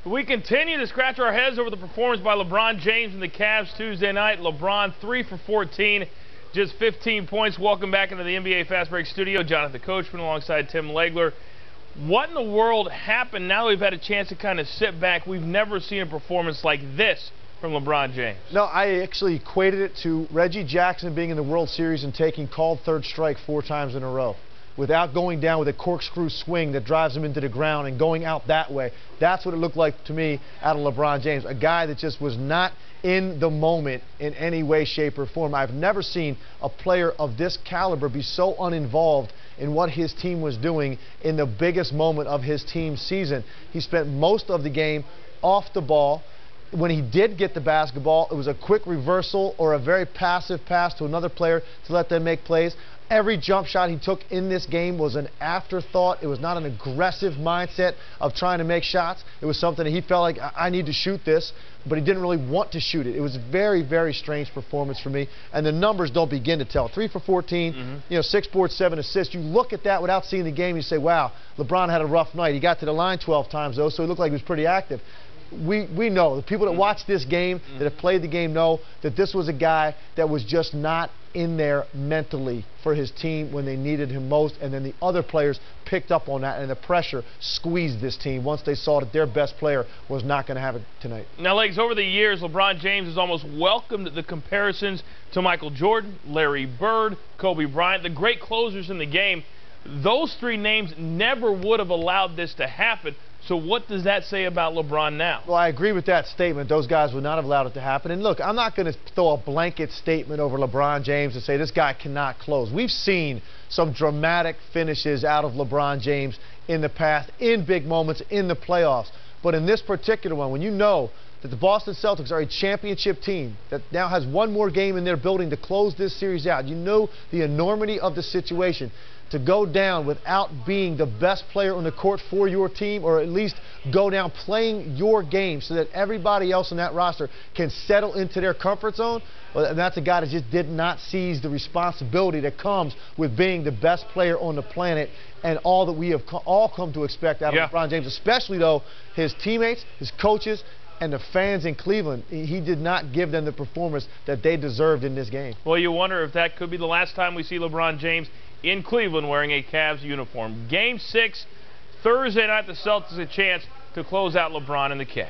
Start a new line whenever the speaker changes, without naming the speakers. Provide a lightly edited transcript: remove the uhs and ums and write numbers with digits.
We continue to scratch our heads over the performance by LeBron James and the Cavs Tuesday night. LeBron 3 for 14, just 15 points. Welcome back into the NBA Fast Break studio. Jonathan Coachman alongside Tim Legler. What in the world happened now that we've had a chance to kind of sit back? We've never seen a performance like this from LeBron James.
No, I actually equated it to Reggie Jackson being in the World Series and taking called third strike 4 times in a row without going down with a corkscrew swing that drives him into the ground and going out that way. That's what it looked like to me out of LeBron James, a guy that just was not in the moment in any way, shape, or form. I've never seen a player of this caliber be so uninvolved in what his team was doing in the biggest moment of his team's season. He spent most of the game off the ball. When he did get the basketball, it was a quick reversal or a very passive pass to another player to let them make plays. Every jump shot he took in this game was an afterthought. It was not an aggressive mindset of trying to make shots. It was something that he felt like, I need to shoot this, but he didn't really want to shoot it. It was a very, very strange performance for me, and the numbers don't begin to tell. 3 for 14, 6 boards, 7 assists. You look at that without seeing the game, you say, wow, LeBron had a rough night. He got to the line 12 times, though, so he looked like he was pretty active. We know, the people that watch this game, that have played the game, know that this was a guy that was just not in there mentally for his team when they needed him most, and then the other players picked up on that, and the pressure squeezed this team once they saw that their best player was not going to have it tonight.
Now, Legs, over the years, LeBron James has almost welcomed the comparisons to Michael Jordan, Larry Bird, Kobe Bryant, the great closers in the game. Those 3 names never would have allowed this to happen. So what does that say about LeBron now? Well,
I agree with that statement. Those guys would not have allowed it to happen. And look, I'm not going to throw a blanket statement over LeBron James and say this guy cannot close. We've seen some dramatic finishes out of LeBron James in the past, in big moments, in the playoffs. But in this particular one, when you know that the Boston Celtics are a championship team that now has one more game in their building to close this series out, you know the enormity of the situation. To go down without being the best player on the court for your team, or at least go down playing your game so that everybody else on that roster can settle into their comfort zone, well, that's a guy that just did not seize the responsibility that comes with being the best player on the planet and all that we have all come to expect out of LeBron James, especially, though, his teammates, his coaches, and the fans in Cleveland. He did not give them the performance that they deserved in this game.
Well, you wonder if that could be the last time we see LeBron James in Cleveland wearing a Cavs uniform. Game 6, Thursday night, the Celtics a chance to close out LeBron and the Cavs.